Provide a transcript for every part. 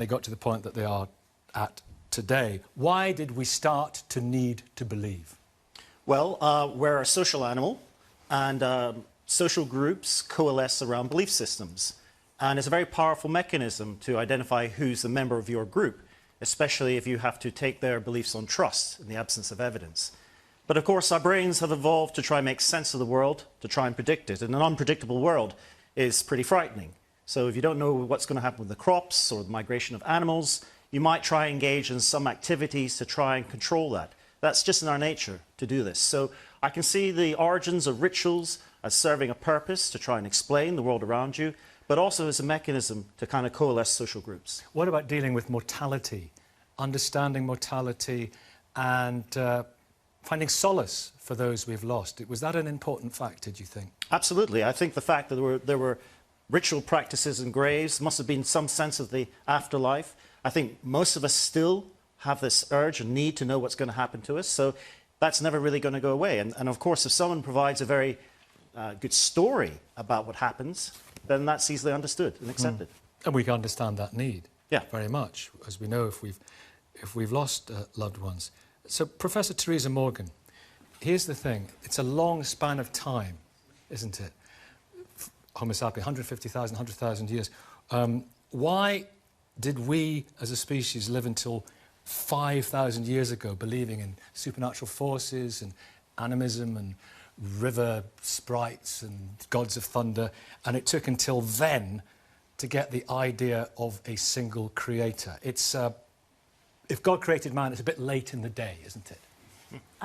they got to the point that they are at today. Why did we start to need to believe? Well, we're a social animal, and social groups coalesce around belief systems. And it's a very powerful mechanism to identify who's a member of your group, especially if you have to take their beliefs on trust in the absence of evidence. But of course, our brains have evolved to try and make sense of the world, to try and predict it. And an unpredictable world is pretty frightening. So if you don't know what's going to happen with the crops or the migration of animals, you might try and engage in some activities to try and control that. That's just in our nature to do this. So I can see the origins of rituals as serving a purpose to try and explain the world around you, but also as a mechanism to kind of coalesce social groups. What about dealing with mortality, understanding mortality and finding solace for those we've lost? Was that an important factor, do you think? Absolutely. I think the fact that there were ritual practices in graves must have been some sense of the afterlife. I think most of us still have this urge and need to know what's going to happen to us, so that's never really going to go away. And of course, if someone provides a very good story about what happens, then that's easily understood and accepted. And we can understand that need, yeah, very much, as we know if we've lost loved ones. So, Professor Theresa Morgan, here's the thing. It's a long span of time, isn't it? Homo sapiens, 150,000, 100,000 years. Why did we, as a species, live until 5,000 years ago believing in supernatural forces and animism and river sprites and gods of thunder, and it took until then to get the idea of a single creator? It's if God created man, it's a bit late in the day, isn't it?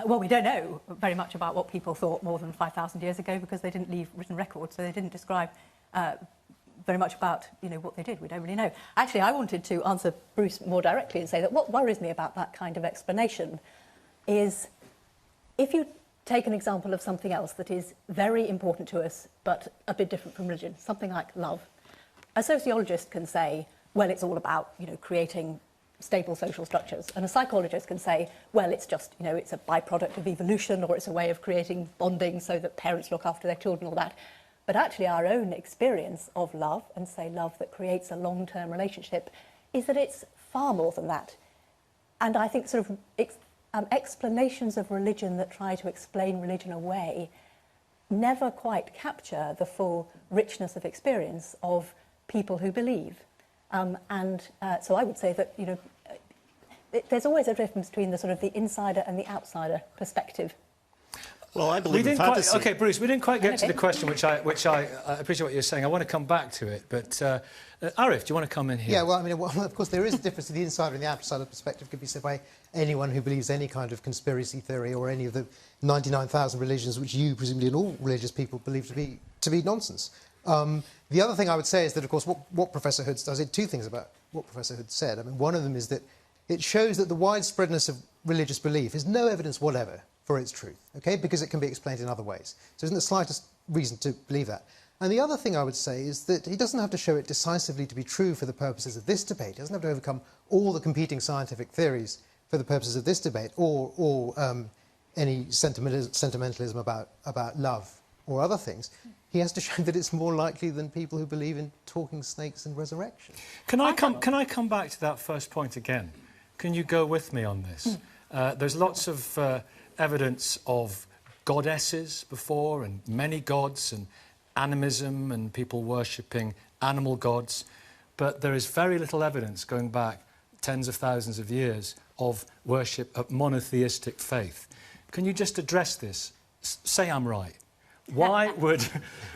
Well, we don't know very much about what people thought more than 5,000 years ago because they didn't leave written records, so they didn't describe very much about, you know, what they did. We don't really know. Actually, I wanted to answer Bruce more directly and say that what worries me about that kind of explanation is if you take an example of something else that is very important to us but a bit different from religion, something like love, a sociologist can say, well, it's all about, you know, creating stable social structures, and a psychologist can say, well, it's just, you know, it's a byproduct of evolution, or it's a way of creating bonding so that parents look after their children, all that. But actually our own experience of love, and say love that creates a long-term relationship, is that it's far more than that. And I think sort of explanations of religion that try to explain religion away never quite capture the full richness of experience of people who believe. So I would say that, you know, there's always a difference between the sort of the insider and the outsider perspective. Well, I believe in fantasy. OK, Bruce, we didn't quite get to the question, which I appreciate what you're saying. I want to come back to it, but Arif, do you want to come in here? Yeah, well, I mean, of course, there is a difference in the insider and the outsider perspective. Could be said by anyone who believes any kind of conspiracy theory or any of the 99,000 religions which you, presumably, and all religious people believe to be nonsense. The other thing I would say is that, of course, what Professor Hood does, two things about what Professor Hood said. I mean, one of them is that it shows that the widespreadness of religious belief is no evidence whatever for its truth, OK, because it can be explained in other ways. So there isn't the slightest reason to believe that. And the other thing I would say is that he doesn't have to show it decisively to be true for the purposes of this debate. He doesn't have to overcome all the competing scientific theories for the purposes of this debate, or any sentimentalism about love or other things. He has to show that it's more likely than people who believe in talking snakes and resurrection. Can I come back to that first point again? Can you go with me on this? There's lots of evidence of goddesses before, and many gods, and animism, and people worshipping animal gods, but there is very little evidence going back tens of thousands of years of worship of monotheistic faith. Can you just address this? Say I'm right. Why would,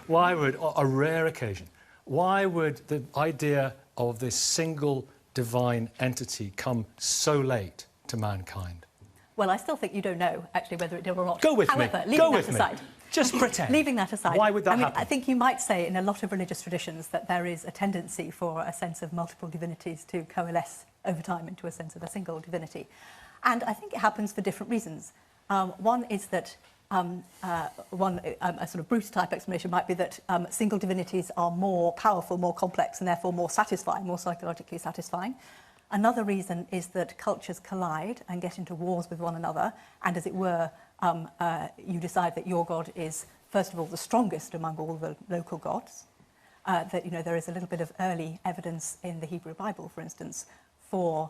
a rare occasion, why would the idea of this single divine entity come so late to mankind? Well, I still think you don't know, actually, whether it did or not. Go with However, me. Leaving that aside. Just pretend. Leaving that aside. Why would that happen? I think you might say in a lot of religious traditions that there is a tendency for a sense of multiple divinities to coalesce over time into a sense of a single divinity. And I think it happens for different reasons. One is that a sort of Bruce-type explanation might be that single divinities are more powerful, more complex, and therefore more satisfying, more psychologically satisfying. Another reason is that cultures collide and get into wars with one another, and as it were, you decide that your god is, first of all, the strongest among all the local gods. that, you know, there is a little bit of early evidence in the Hebrew Bible, for instance, for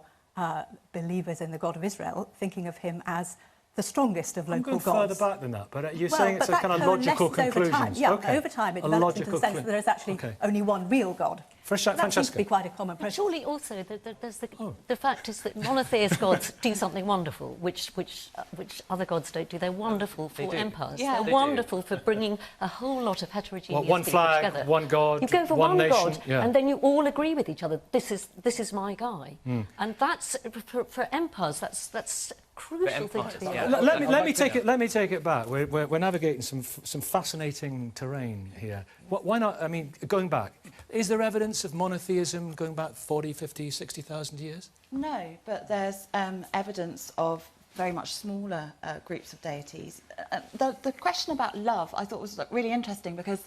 believers in the God of Israel, thinking of him as the strongest of local I'm going gods. further back than that, but you're saying it's a kind of logical conclusion. Over time. Yeah, over time it develops into the sense that there is actually only one real God. That seems to be quite a common But process. surely also there's the fact is that monotheist gods do something wonderful, which other gods don't do. They're wonderful for empires. Yeah, They're wonderful for bringing a whole lot of heterogeneous one people flag, together. one God, you go for one nation, God, yeah. and then you all agree with each other. This is my guy, and that's for empires. That's crucial thing to be able to do. Let me take it back. We're navigating some fascinating terrain here. Why not? I mean, going back, is there evidence of monotheism going back 40, 50, 60,000 years? No, but there's evidence of very much smaller groups of deities. The question about love I thought was really interesting because,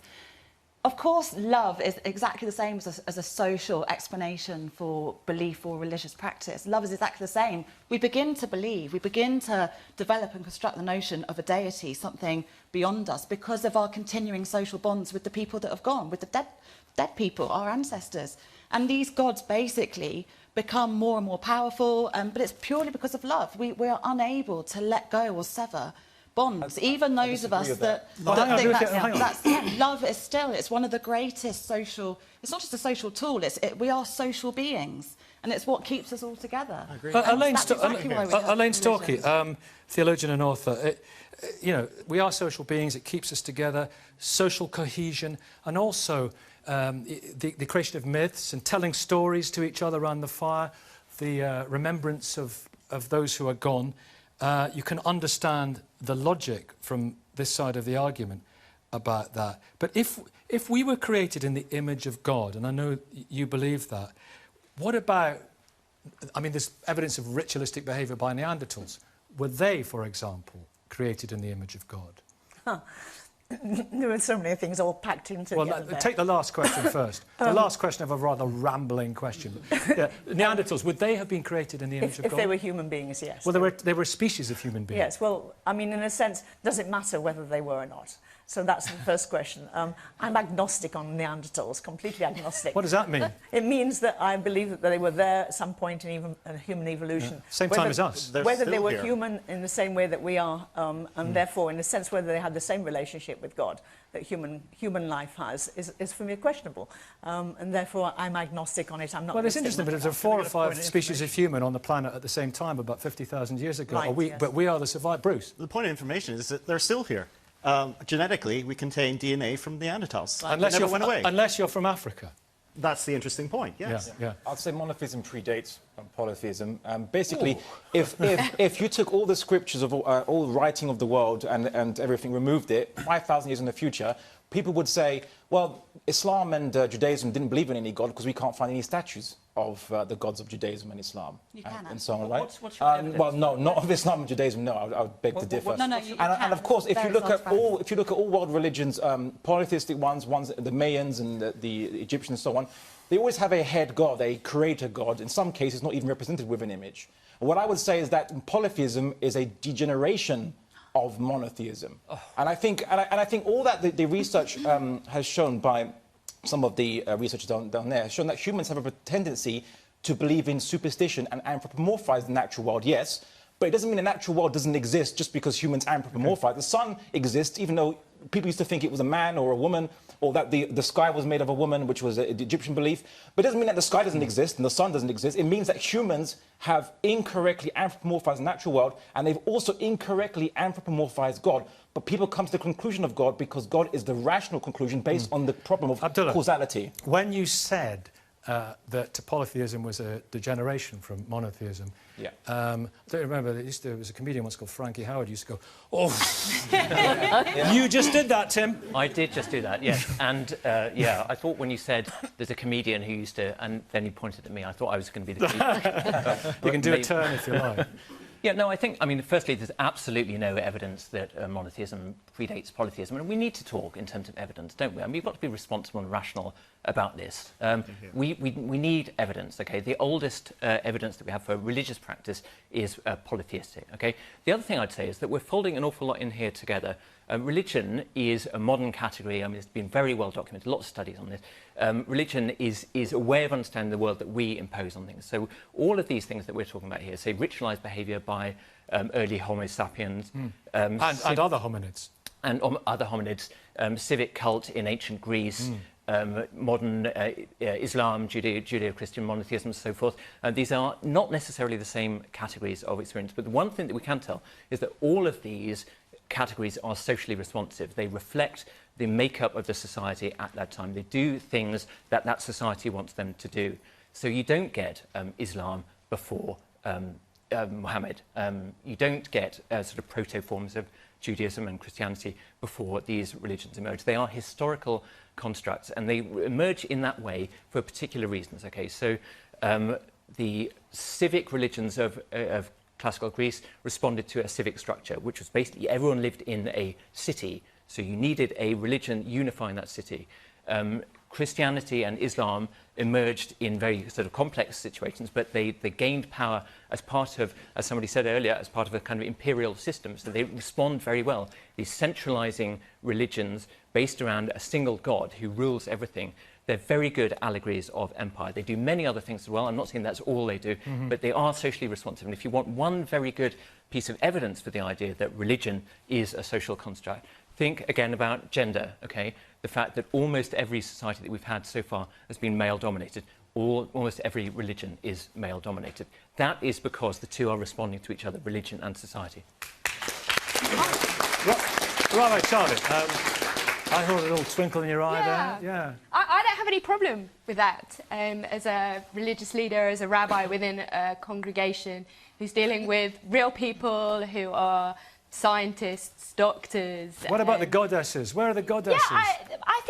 of course, love is exactly the same as a social explanation for belief or religious practice. Love is exactly the same. We begin to believe, we begin to develop and construct the notion of a deity, something beyond us, because of our continuing social bonds with the people that have gone, with the dead people, our ancestors. And these gods basically become more and more powerful, but it's purely because of love. We are unable to let go or sever bonds, even those of us that think that's love is still, it's one of the greatest social, it's not just a social tool, we are social beings, and it's what keeps us all together. I agree. Elaine Storkey, theologian and author, you know, we are social beings, it keeps us together, social cohesion, and also the creation of myths and telling stories to each other around the fire, the remembrance of those who are gone. You can understand the logic from this side of the argument about that. But if we were created in the image of God, and I know you believe that, what about, I mean, there's evidence of ritualistic behaviour by Neanderthals. Were they, for example, created in the image of God? Huh. There are so many things all packed into together. Well, take the last question first. The last question of a rather rambling question. Yeah, Neanderthals, would they have been created in the image of God? If they were human beings, yes. Well, they were a species of human beings. Yes, well, I mean, in a sense, does it matter whether they were or not? So that's the first question. I'm agnostic on Neanderthals, completely agnostic. What does that mean? It means that I believe that they were there at some point in human evolution. Yeah. Same time as us. Whether they were human in the same way that we are, and therefore, in a sense, whether they had the same relationship with God that human life has, is for me questionable. And therefore, I'm agnostic on it. I'm not. Well, it's interesting, but there's 4 or 5 species of human on the planet at the same time, about 50,000 years ago. Right, yes. But we are the survivors. Bruce? The point of information is that they're still here. Genetically, we contain DNA from Neanderthals. Unless it never went away. Unless you're from Africa. That's the interesting point, yes. Yeah. I'd say monotheism predates polytheism. Basically, if you took all the scriptures of all writing of the world and everything, removed it, 5,000 years in the future, people would say, well, Islam and Judaism didn't believe in any god because we can't find any statues of the gods of Judaism and Islam. You can. And so on, right? What's your evidence? Well, no, not of Islam and Judaism, no, I would beg to differ. No, you can. And of course, if you look at all world religions, polytheistic ones, the Mayans and the Egyptians and so on, they always have a head god, a creator god, in some cases not even represented with an image. What I would say is that polytheism is a degeneration of monotheism. And I think all that the research has shown by some of the researchers down there has shown that humans have a tendency to believe in superstition and anthropomorphize the natural world, yes, but it doesn't mean the natural world doesn't exist just because humans anthropomorphize. Okay. The sun exists, even though people used to think it was a man or a woman, or that the sky was made of a woman, which was the Egyptian belief. But it doesn't mean that the sky doesn't exist and the sun doesn't exist. It means that humans have incorrectly anthropomorphized the natural world, and they've also incorrectly anthropomorphized God. But people come to the conclusion of God because God is the rational conclusion based on the problem of Abdullah, causality. When you said that polytheism was a degeneration from monotheism. Yeah. I don't remember, there was a comedian once called Frankie Howard used to go, oh, you just did that, Tim. I did just do that, yes. And, yeah, I thought when you said there's a comedian who used to, and then you pointed at me, I thought I was going to be the comedian. You can do a turn if you like. Yeah, no, I think, I mean, firstly, there's absolutely no evidence that monotheism predates polytheism. And we need to talk in terms of evidence, don't we? I mean, we've got to be responsible and rational about this. We need evidence, OK? The oldest evidence that we have for religious practice is polytheistic, OK? The other thing I'd say is that we're folding an awful lot in here together Religion is a modern category. I mean, it's been very well documented, lots of studies on this. Religion is a way of understanding the world that we impose on things. So all of these things that we're talking about here, say ritualized behavior by early Homo sapiens. And other hominids. And other hominids, civic cult in ancient Greece, modern Islam, Judeo-Christian monotheism, and so forth. These are not necessarily the same categories of experience, but the one thing that we can tell is that all of these categories are socially responsive. They reflect the makeup of the society at that time. They do things that that society wants them to do. So you don't get Islam before Muhammad. You don't get sort of proto-forms of Judaism and Christianity before these religions emerge. They are historical constructs, and they emerge in that way for particular reasons. Okay, so the civic religions of classical Greece responded to a civic structure, which was basically everyone lived in a city, so you needed a religion unifying that city. Christianity and Islam emerged in very sort of complex situations, but they gained power as part of, as somebody said earlier, as part of a kind of imperial system. So they respond very well. These centralizing religions based around a single god who rules everything, they're very good allegories of empire. They do many other things as well. I'm not saying that's all they do, but they are socially responsive. And if you want one very good piece of evidence for the idea that religion is a social construct, think again about gender, okay? The fact that almost every society that we've had so far has been male-dominated. Almost every religion is male-dominated. That is because the two are responding to each other, religion and society. Right, Charlie. I thought a little twinkle in your eye there. Yeah. I don't have any problem with that. As a religious leader, as a rabbi within a congregation who's dealing with real people who are scientists, doctors. What about the goddesses? Where are the goddesses? Yeah, I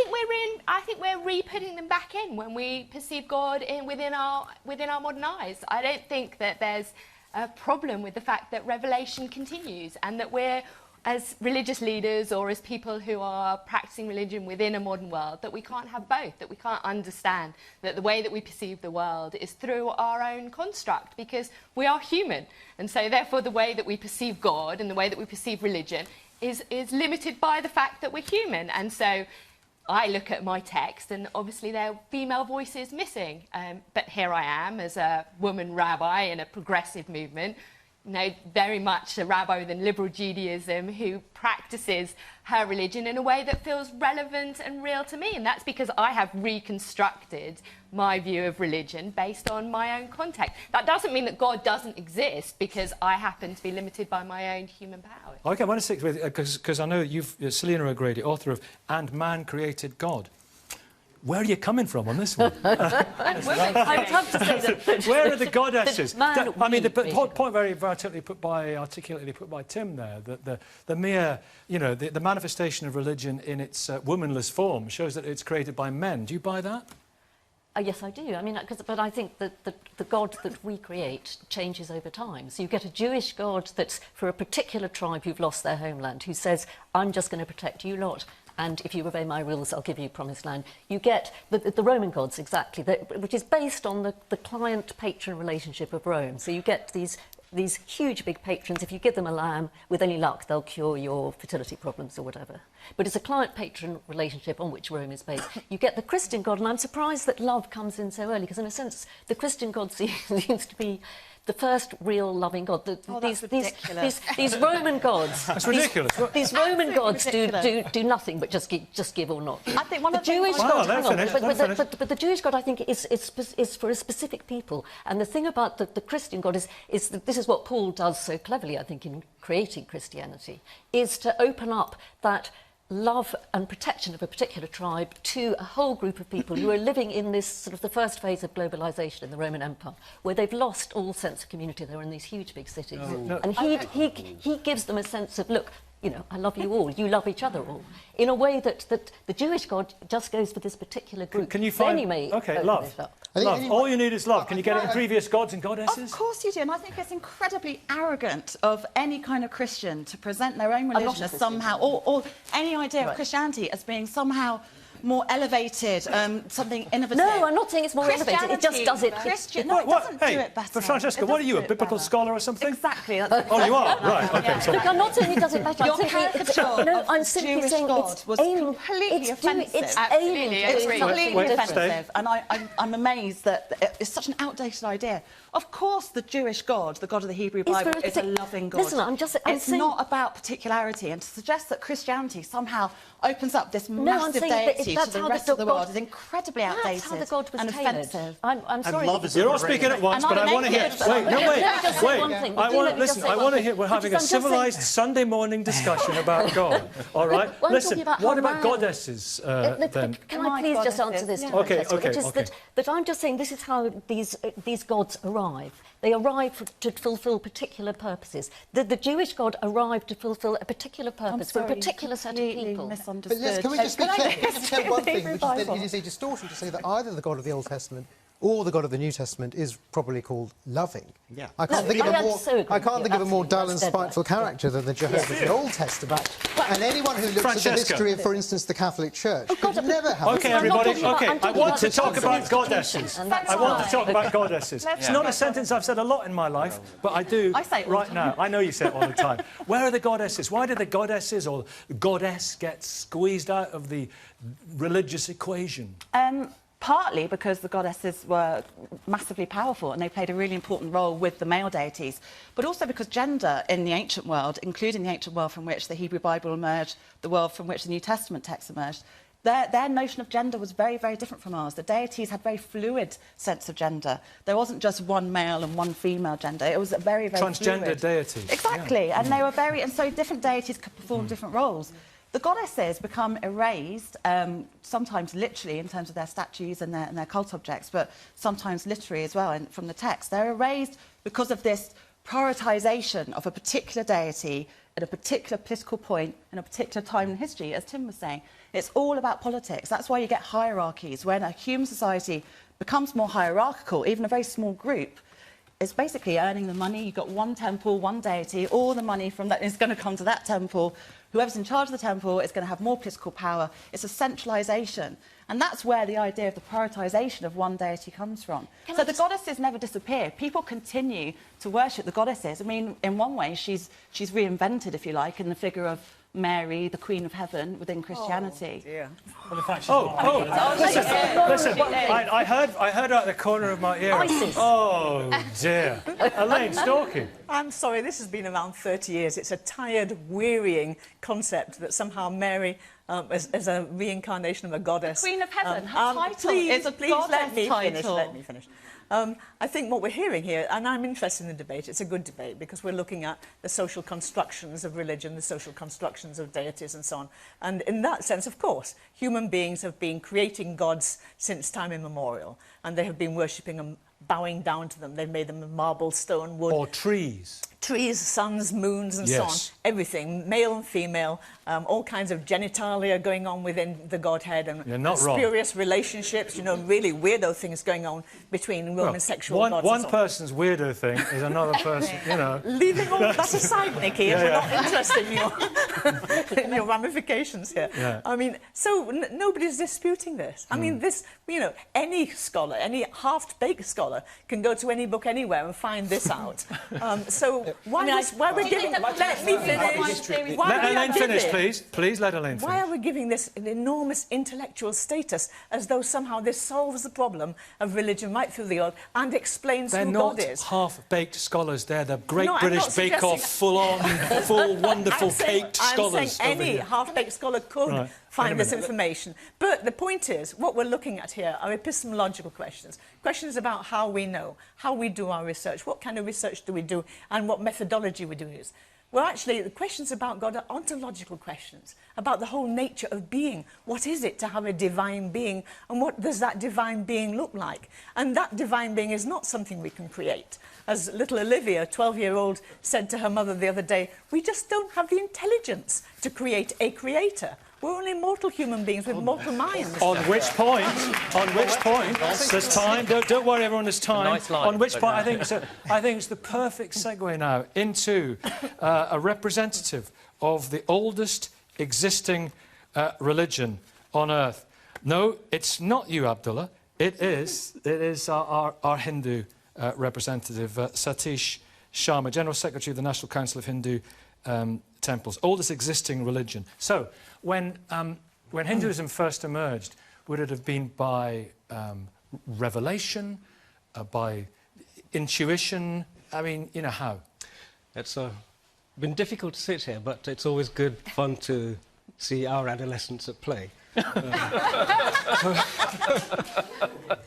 think we're re-putting them back in when we perceive God within our modern eyes. I don't think that there's a problem with the fact that revelation continues and that we're, as religious leaders or as people who are practicing religion within a modern world, that we can't have both, that we can't understand that the way that we perceive the world is through our own construct, because we are human. And so therefore the way that we perceive God and the way that we perceive religion is limited by the fact that we're human. And so I look at my text and obviously there are female voices missing. But here I am as a woman rabbi in a progressive movement, very much a rabbi within liberal Judaism who practices her religion in a way that feels relevant and real to me. And that's because I have reconstructed my view of religion based on my own context. That doesn't mean that God doesn't exist because I happen to be limited by my own human power. OK, I want to stick with, because I know you've, Selina O'Grady, author of And Man Created God. Where are you coming from on this one? I'd love to say that. Where are the goddesses? I mean, the point very articulately put by Tim there, that the mere, the manifestation of religion in its womanless form shows that it's created by men. Do you buy that? Yes, I do. I mean, but I think that the God that we create changes over time. So you get a Jewish God that's for a particular tribe who've lost their homeland, who says, I'm just going to protect you lot, and if you obey my rules, I'll give you promised land. You get the Roman gods, exactly, which is based on the client-patron relationship of Rome. So you get these huge big patrons. If you give them a lamb, with any luck, they'll cure your fertility problems or whatever. But it's a client-patron relationship on which Rome is based. You get the Christian God, and I'm surprised that love comes in so early, because in a sense, the Christian God seems to be the first real loving God. These Roman gods. That's ridiculous. These Roman gods do nothing but just give or not. I think one of the Jewish things... God, but the Jewish God, I think, is for a specific people. And the thing about the Christian God is that this is what Paul does so cleverly, I think, in creating Christianity, is to open up that love and protection of a particular tribe to a whole group of people who are living in this sort of the first phase of globalization in the Roman Empire, where they've lost all sense of community. They're in these huge big cities. And he gives them a sense of, look, I love you all, you love each other all, in a way that the Jewish God just goes for this particular group. Can you find... love. Love. All you need is love. Can you get it in previous gods and goddesses? Of course you do, and I think it's incredibly arrogant of any kind of Christian to present their own religion as somehow, or any idea of Christianity as being somehow more elevated, something innovative. No, I'm not saying it's more elevated. It just does it. No, it doesn't do Hey, it better. but Francesca, It what are doesn't you, do a it biblical better. scholar or something? Exactly. That's Oh, you are? Right, OK. So, Look, I'm not saying it does it better. Your I'm simply, caricature no, of I'm the simply Jewish saying God it's was aiming, completely it's doing, offensive. it's Absolutely, aiming I to do agree. something completely different. offensive, and I'm amazed that it's such an outdated idea. Of course, the Jewish God, the God of the Hebrew It's Bible, very is a partic- loving God. Listen, I'm it's saying- not about particularity, and to suggest that Christianity somehow opens up this I'm massive saying that deity that's to the how rest the of the God- world is incredibly That's outdated how the God was and tailored. offensive. I'm sorry. love is you're all overrated. speaking at once, And but I'm I want to hear... naked. Wait, no, Let me just say wait. one thing. I Do want, let me just listen, say I one want to thing. hear... We're having a Because I'm just saying- civilised Sunday morning discussion about God, all right? Well, I'm Listen, talking about what how about round- goddesses, Look, then? can I My please just goddesses, answer this, yeah. point, Okay, Francesca, okay, which is okay. that I'm just saying this is how these gods arrive. They arrive to fulfil particular purposes. The Jewish God arrived to fulfil a particular purpose for a particular set of people. But Liz, can we just be clear? Can I just say one thing, which is that Bible. it is a distortion to say that either the God of the Old Testament or the God of the New Testament is probably called loving. Yeah. I can't think of I a more, so agree I can't with think you, of a more absolutely. dull and That's dead spiteful right. Yeah. character than the Jehovah of the Old Testament. And anyone who looks at the Francesca. history of, for instance, the Catholic Church God, could never have... OK, I'm not everybody, talking about- OK. I'm I talking want about to the talk about Constitution, goddesses. and that's I want to fine. talk about goddesses. It's not a sentence I've said a lot in my life, but I do I say it all the right now. I know you say it all the time. Where are the goddesses? Why did the goddesses or goddess get squeezed out of the religious equation? Partly because the goddesses were massively powerful and they played a really important role with the male deities, but also because gender in the ancient world, including the ancient world from which the Hebrew Bible emerged, the world from which the New Testament texts emerged, their notion of gender was very, very different from ours. The deities had a very fluid sense of gender. There wasn't just one male and one female gender. It was a very, very Transgender fluid. deities. Exactly, and they were very... And so different deities could perform different roles. The goddesses become erased, sometimes literally in terms of their statues and their cult objects, but sometimes literally as well from the text. They're erased because of this prioritisation of a particular deity at a particular political point in a particular time in history, as Tim was saying. It's all about politics. That's why you get hierarchies. When a human society becomes more hierarchical, even a very small group, it's basically earning the money. You've got one temple, one deity, all the money from that is going to come to that temple. Whoever's in charge of the temple is going to have more political power. It's a centralisation. And that's where the idea of the prioritisation of one deity comes from. So the goddesses never disappear. People continue to worship the goddesses. I mean, in one way, she's reinvented, if you like, in the figure of Mary, the Queen of Heaven, within Christianity. Yeah. Listen, I heard out the corner of my ear. ISIS. Oh, dear. Elaine, stalking. I'm sorry, this has been around 30 years. It's a tired, wearying concept that somehow Mary is a reincarnation of a goddess. Queen of Heaven, her title please, is a please let goddess me finish. title. Let me finish. I think what we're hearing here, and I'm interested in the debate, it's a good debate because we're looking at the social constructions of religion, the social constructions of deities and so on. And in that sense, of course, human beings have been creating gods since time immemorial, and they have been worshipping them, bowing down to them. They've made them of marble, stone, wood. Or trees. Trees, suns, moons, and so on. Yes. Everything, male and female, all kinds of genitalia going on within the Godhead, and You're not wrong. spurious relationships, you know, really weirdo things going on between Roman sexual gods. One and so on. person's weirdo thing is another person, you know. Leaving all that aside, Nikki, if Yeah, we're yeah. not interested in your ramifications here. Yeah. I mean, so nobody's disputing this. I mean, this, you know, any scholar, any half-baked scholar can go to any book anywhere and find this out. So why we're giving... Let me finish. Why Let we are Elaine finish, giving- please. Please let Elaine Why finish. are we giving this an enormous intellectual status as though somehow this solves the problem of religion right through the earth and explains They're who not God is? half-baked scholars. They're the Great No, I'm British not Bake Off, suggesting- full-on, full, wonderful, I'm caked scholars. saying over any here. half-baked scholar could Right. Wait find a this minute. information. But the point is, what we're looking at here are epistemological questions. Questions about how we know, how we do our research, what kind of research do we do, and what methodology we do use. Well, actually, the questions about God are ontological questions, about the whole nature of being. What is it to have a divine being, and what does that divine being look like? And that divine being is not something we can create. As little Olivia, a 12-year-old, said to her mother the other day, we just don't have the intelligence to create a creator. We're only mortal human beings with mortal minds. On which point, there's time. Don't worry, everyone, there's time. nice line, On which but point, no. I think it's the perfect segue now into a representative of the oldest existing religion on Earth. No, it's not you, Abdullah. It is our Hindu representative, Satish Sharma, General Secretary of the National Council of Hindu Temples, oldest existing religion. So, when Hinduism first emerged, would it have been by revelation, by intuition? I mean, you know, how? It's been difficult to sit here, but it's always good fun to see our adolescents at play.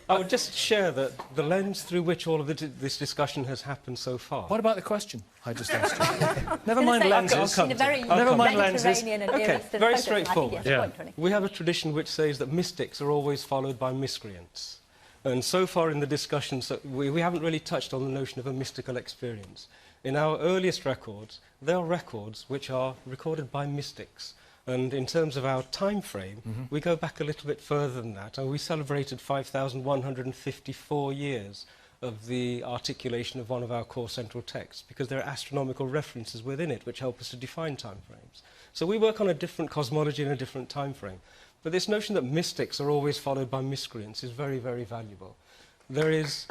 I would just share that the lens through which all of this discussion has happened so far. What about the question I just asked you? Never mind lenses. Never mind lenses. Okay, very straightforward. Yeah. We have a tradition which says that mystics are always followed by miscreants. And so far in the discussions, we haven't really touched on the notion of a mystical experience. In our earliest records, there are records which are recorded by mystics. And in terms of our time frame, we go back a little bit further than that. And we celebrated 5,154 years of the articulation of one of our core central texts, because there are astronomical references within it which help us to define time frames. So we work on a different cosmology in a different time frame. But this notion that mystics are always followed by miscreants is very, very valuable. There is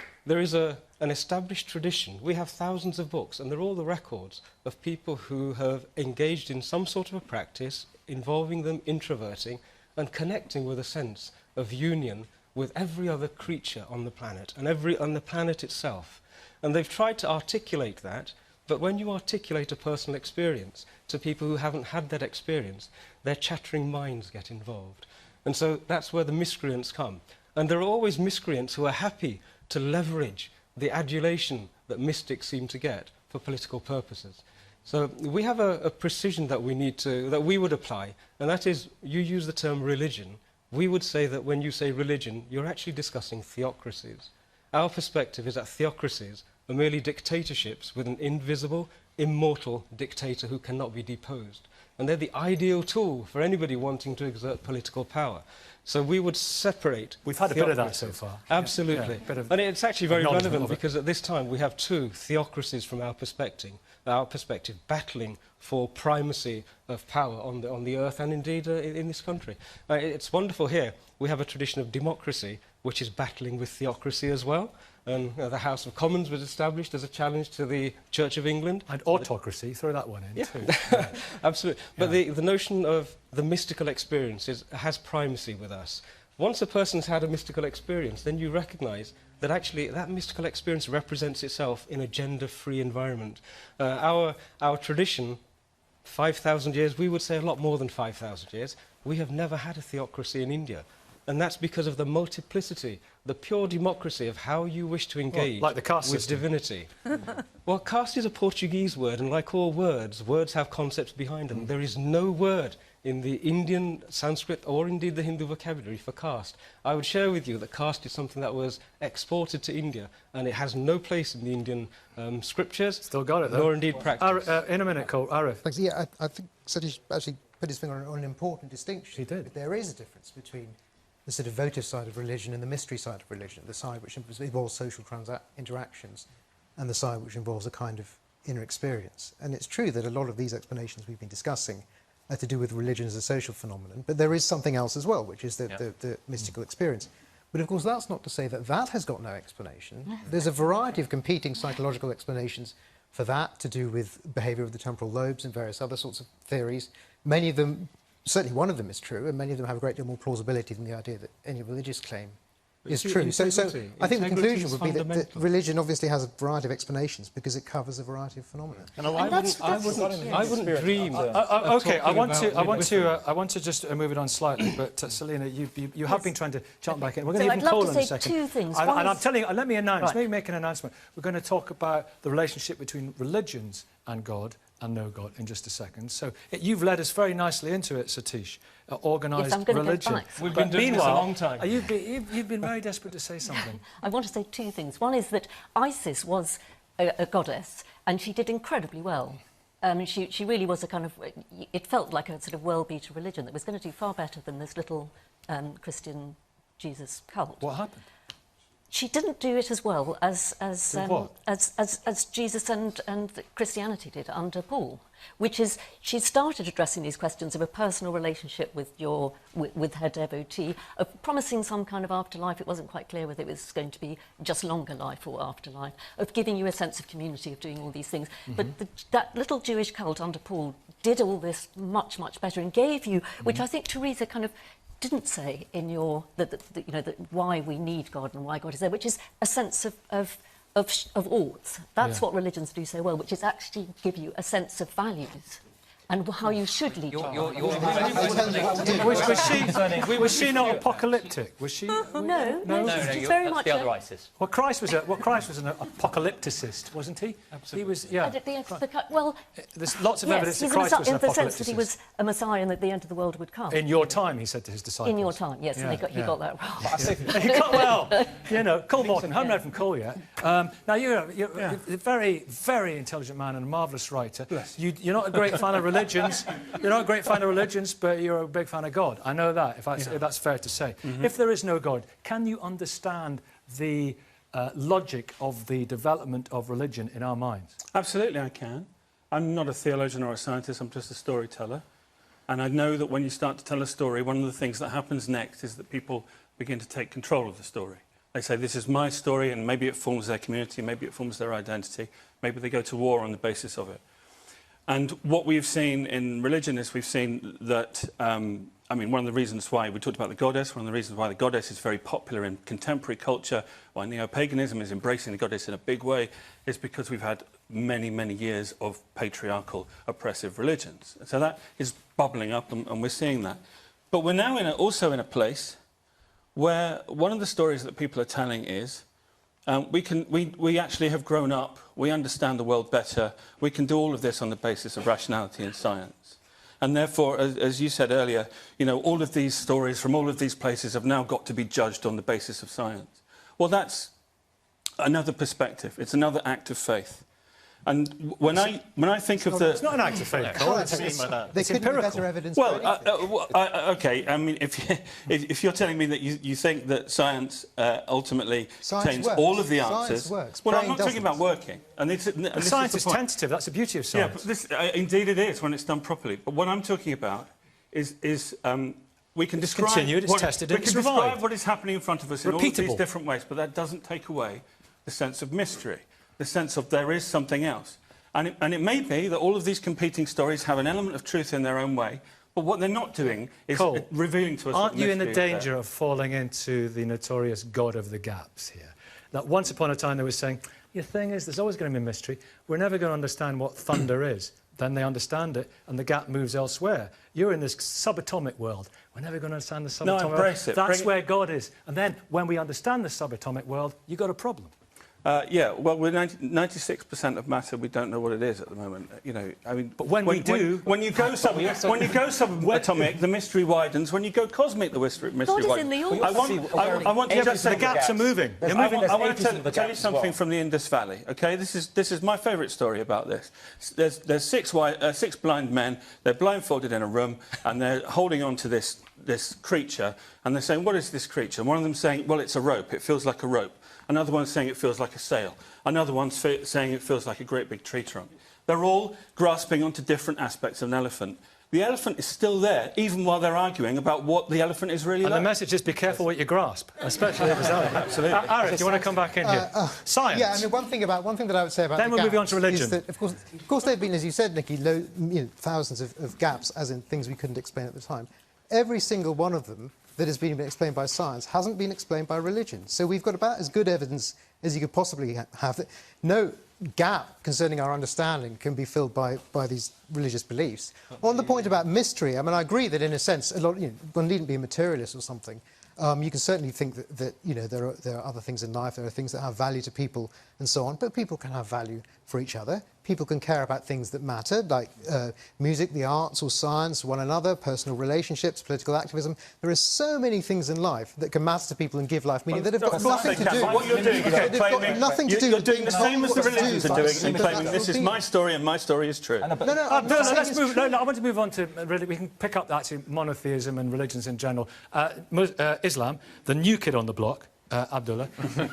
an established tradition. We have thousands of books, and they're all the records of people who have engaged in some sort of a practice involving them introverting and connecting with a sense of union with every other creature on the planet and on the planet itself. And they've tried to articulate that, but when you articulate a personal experience to people who haven't had that experience, their chattering minds get involved. And so that's where the miscreants come. And there are always miscreants who are happy to leverage the adulation that mystics seem to get for political purposes. So we have a precision that we would apply, and that is, you use the term religion. We would say that when you say religion, you're actually discussing theocracies. Our perspective is that theocracies are merely dictatorships with an invisible, immortal dictator who cannot be deposed. And they're the ideal tool for anybody wanting to exert political power. So we would separate... We've had a bit of that so far. Absolutely. Yeah, and it's actually very relevant because at this time we have two theocracies from our perspective battling for primacy of power on the earth and indeed in this country. It's wonderful here. We have a tradition of democracy which is battling with theocracy as well. And the House of Commons was established as a challenge to the Church of England. And autocracy, throw that one in too. Absolutely. But the notion of the mystical experience has primacy with us. Once a person's had a mystical experience, then you recognise that actually that mystical experience represents itself in a gender-free environment. Our tradition, 5,000 years, we would say a lot more than 5,000 years, we have never had a theocracy in India. And that's because of the multiplicity, the pure democracy of how you wish to engage like the caste with system. Divinity. Well, caste is a Portuguese word, and like all words have concepts behind them. There is no word in the Indian Sanskrit or indeed the Hindu vocabulary for caste. I would share with you that caste is something that was exported to India, and it has no place in the Indian scriptures. Still got it, though. Nor indeed practice. In a minute, Cole. Arif. Thanks. Yeah, I think Satish actually put his finger on an important distinction. He did. There is a difference between the sort of votive side of religion and the mystery side of religion, the side which involves social interactions and the side which involves a kind of inner experience. And it's true that a lot of these explanations we've been discussing are to do with religion as a social phenomenon, but there is something else as well, which is the mystical experience. But of course, that's not to say that that has got no explanation. There's a variety of competing psychological explanations for that to do with behaviour of the temporal lobes and various other sorts of theories. Many of them, certainly one of them is true, and many of them have a great deal more plausibility than the idea that any religious claim is true. So I think the conclusion would be that religion obviously has a variety of explanations because it covers a variety of phenomena. And I wouldn't dream. Okay, I want to just move it on slightly, but Selina, you have been trying to jump back in. We're going to give Cole in a second. Two things. And I'm telling you, let me announce. Let me make an announcement. We're going to talk about the relationship between religions and God and no God in just a second. So you've led us very nicely into it, Satish. Organised religion. We've been doing this a long time. You've been very desperate to say something. I want to say two things. One is that Isis was a goddess, and she did incredibly well. She really was a kind of... It felt like a sort of world-beater religion that was going to do far better than this little Christian Jesus cult. What happened? She didn't do it as well as what? as Jesus and Christianity did under Paul. which is she started addressing these questions of a personal relationship with her devotee, of promising some kind of afterlife. It wasn't quite clear whether it was going to be just longer life or afterlife, of giving you a sense of community, of doing all these things. But that little Jewish cult under Paul did all this much, much better and gave you, which I think Teresa kind of didn't say in your, why we need God and why God is there, which is a sense of oughts. That's what religions do so well, which is actually give you a sense of values and how you should lead your life. Was she not apocalyptic? Was she? No, she's very much the other ISIS. Well, Christ was an apocalypticist, wasn't he? Absolutely. He was, yeah. Well, there's lots of evidence that he's Christ was an in the sense that he apocalypticist. was a Messiah and that the end of the world would come. In your time, he said to his disciples. In your time, yes, and he got that wrong. He got well. Cole Morton, haven't read from Cole yet. Now, you're a very, very intelligent man and a marvellous writer. You're not a great fan of religions. You're not a great fan of religions, but you're a big fan of God. I know that, if that's fair to say. If there is no God, can you understand the logic of the development of religion in our minds? Absolutely, I can. I'm not a theologian or a scientist, I'm just a storyteller. And I know that when you start to tell a story, one of the things that happens next is that people begin to take control of the story. They say, this is my story, and maybe it forms their community, maybe it forms their identity, maybe they go to war on the basis of it. And what we've seen in religion is we've seen that, one of the reasons why we talked about the goddess, one of the reasons why the goddess is very popular in contemporary culture, why neo-paganism is embracing the goddess in a big way, is because we've had many, many years of patriarchal, oppressive religions. So that is bubbling up, and we're seeing that. But we're now also in a place where one of the stories that people are telling is, we actually have grown up, we understand the world better, we can do all of this on the basis of rationality and science. And therefore, as you said earlier, all of these stories from all of these places have now got to be judged on the basis of science. Well, that's another perspective, it's another act of faith. And when I think of the... It's not an act of faith, Cole. There could be better evidence. Well, OK, I mean, if you're telling me that you think that science ultimately contains all of the answers... Science works. Well, I'm not talking about working. And science is tentative, that's the beauty of science. Yeah, but indeed it is when it's done properly. But what I'm talking about is we can describe... It's continued, it's tested, and it's survived. We can describe what is happening in front of us in all of these different ways, but that doesn't take away the sense of mystery. The sense of there is something else. And it may be that all of these competing stories have an element of truth in their own way, but what they're not doing is revealing to us aren't you in the danger of falling into the notorious God of the gaps here? That once upon a time they were saying, the thing is, there's always going to be a mystery. We're never going to understand what thunder is. Then they understand it, and the gap moves elsewhere. You're in this subatomic world. We're never going to understand the subatomic world. Embrace it. That's where God is. And then, when we understand the subatomic world, you've got a problem. Well, we're 96% of matter. We don't know what it is at the moment. But when we do, when you go subatomic, the mystery widens. When you go cosmic, the mystery widens. God is in the I want to just say the gaps are moving. I want to tell you something from the Indus Valley. Okay, this is my favourite story about this. There's six blind men. They're blindfolded in a room, and they're holding on to this creature, and they're saying, "What is this creature?" And one of them saying, "Well, it's a rope. It feels like a rope." Another one's saying it feels like a sail. Another one's saying it feels like a great big tree trunk. They're all grasping onto different aspects of an elephant. The elephant is still there, even while they're arguing about what the elephant is really like. And the message is be careful what you grasp, especially if it's elephant. Absolutely. Arif, do you want to come back in here? Science. Yeah, I mean, one thing that I would say about then the we'll move on to religion. is that, of course, there have been, as you said, Nikki, thousands of gaps, as in things we couldn't explain at the time. Every single one of them that has been explained by science hasn't been explained by religion. So we've got about as good evidence as you could possibly have. That no gap concerning our understanding can be filled by these religious beliefs. On the point about mystery, I mean, I agree that in a sense, one needn't be a materialist or something. You can certainly think that there are other things in life, there are things that have value to people and so on, but people can have value for each other. People can care about things that matter, like music, the arts or science, one another, personal relationships, political activism. There are so many things in life that can matter to people and give life meaning that have got nothing to do... What you're doing is claiming... nothing to do You're doing the same as the religions are doing in claiming this is my story and my story is true. Let's move... No, I want to move on to... Really, we can pick up actually monotheism and religions in general. Islam, the new kid on the block, Abdullah,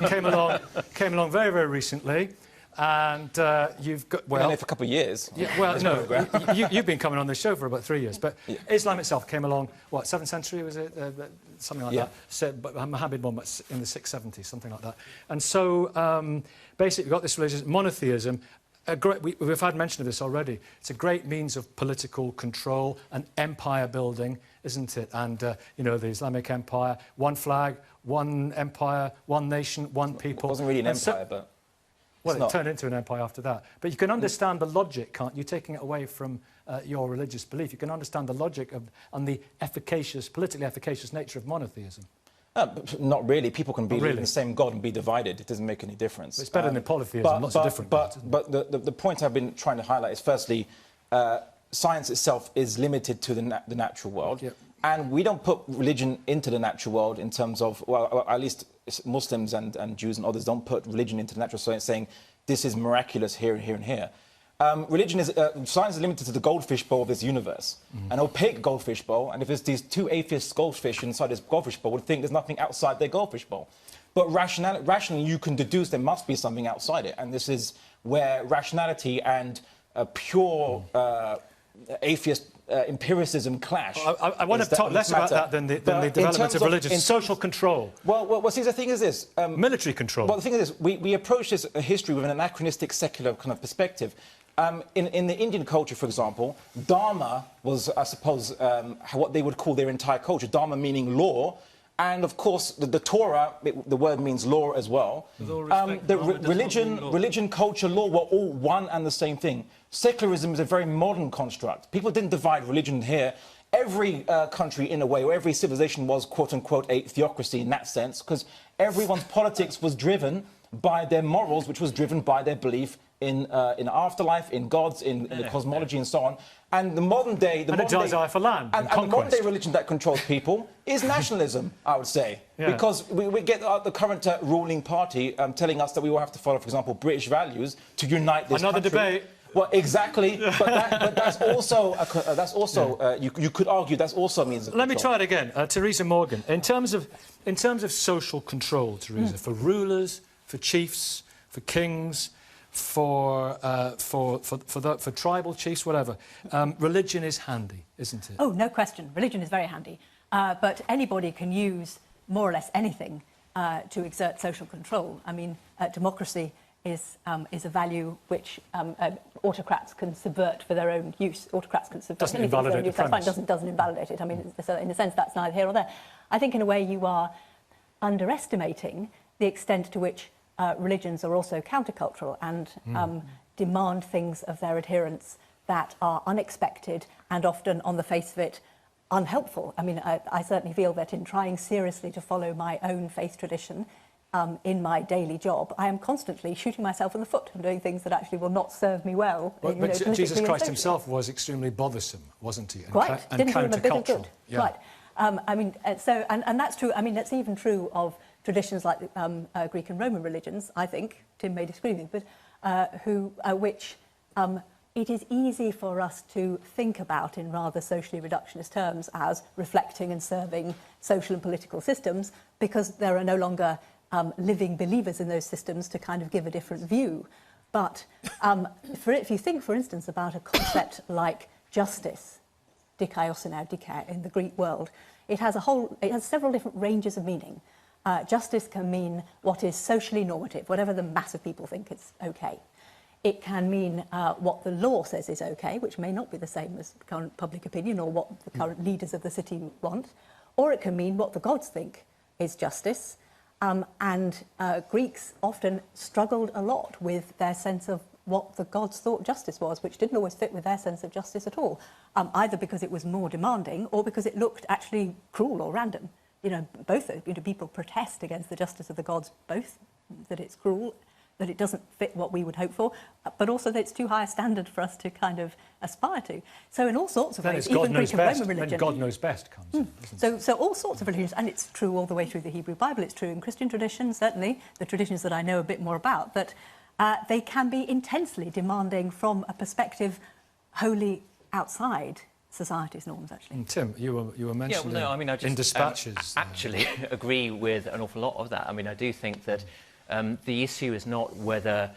came along very, very recently. And you've got... Well, for a couple of years. Yeah, well, no, you've been coming on this show for about 3 years, but Islam itself came along, what, 7th century, was it? Something like that. So, but Muhammad one was in the 670s, something like that. And so, basically, we've got this religion, monotheism. We've had mention of this already. It's a great means of political control and empire building, isn't it? And, you know, the Islamic Empire, one flag, one empire, one nation, one people. It wasn't really an empire, but... Well, it turned into an empire after that. But you can understand the logic, can't you, taking it away from your religious belief? You can understand the logic of, and the efficacious, politically efficacious nature of monotheism. Not really. People can believe in the same God and be divided. It doesn't make any difference. But it's better than polytheism, lots of different gods, But the point I've been trying to highlight is, firstly, science itself is limited to the natural world. Yep. And we don't put religion into the natural world in terms of, well, at least Muslims and Jews and others don't put religion into the natural world, saying this is miraculous here and here and here. Science is limited to the goldfish bowl of this universe, an opaque goldfish bowl, and if there's these two atheist goldfish inside this goldfish bowl, would think there's nothing outside their goldfish bowl. But rationally, you can deduce there must be something outside it, and this is where rationality and pure atheist empiricism clash. I want to talk less about that than the development of religion. Social control. Well, see, the thing is this. Military control. Well, the thing is this. We approach this history with an anachronistic, secular kind of perspective. In the Indian culture, for example, Dharma was, I suppose, what they would call their entire culture. Dharma meaning law. And, of course, the Torah, the word means law as well. Religion, culture, law were all one and the same thing. Secularism is a very modern construct. People didn't divide religion here. Every country, in a way, or every civilization was, quote-unquote, a theocracy in that sense, because everyone's politics was driven by their morals, which was driven by their belief in afterlife, in gods, in the cosmology, and so on. And the modern day... a desire for land and the modern day religion that controls people is nationalism, I would say. Yeah. Because we get the current ruling party telling us that we will have to follow, for example, British values to unite this country. Debate. Well, exactly, but that's also you could argue that's also a means of control. Let me try it again, Theresa Morgan. In terms of social control, Theresa, for rulers, for chiefs, for kings, for tribal chiefs, whatever, religion is handy, isn't it? Oh, no question. Religion is very handy, but anybody can use more or less anything to exert social control. I mean, democracy is a value which autocrats can subvert for their own use. Autocrats can subvert doesn't anything for their own invalidate use. the That's fine. Doesn't invalidate it. I mean, so in a sense, that's neither here nor there. I think, in a way, you are underestimating the extent to which religions are also countercultural and demand things of their adherents that are unexpected and often, on the face of it, unhelpful. I mean, I certainly feel that in trying seriously to follow my own faith tradition, in my daily job, I am constantly shooting myself in the foot and doing things that actually will not serve me well. But Jesus Christ himself was extremely bothersome, wasn't he? Quite. Didn't do him a bit of good. Yeah. Right. I mean, and that's true. I mean, that's even true of traditions like Greek and Roman religions, I think. Tim may disagree with me, but which it is easy for us to think about in rather socially reductionist terms as reflecting and serving social and political systems, because there are no longer living believers in those systems to kind of give a different view. But if you think, for instance, about a concept like justice, dikaiosune, dike, in the Greek world, it has several different ranges of meaning. Justice can mean what is socially normative, whatever the mass of people think is okay. It can mean what the law says is okay, which may not be the same as current public opinion or what the current leaders of the city want. Or it can mean what the gods think is justice. Greeks often struggled a lot with their sense of what the gods thought justice was, which didn't always fit with their sense of justice at all, either because it was more demanding or because it looked actually cruel or random. You know, both. You know, people protest against the justice of the gods, both that it's cruel, that it doesn't fit what we would hope for, but also that it's too high a standard for us to kind of aspire to. So in all sorts of ways, even Greek and Roman religion... Then God knows best comes in, So all sorts of religions, and it's true all the way through the Hebrew Bible, it's true in Christian traditions, certainly, the traditions that I know a bit more about, that they can be intensely demanding from a perspective wholly outside society's norms, actually. And Tim, you were mentioning in dispatches. Actually agree with an awful lot of that. I mean, I do think that the issue is not whether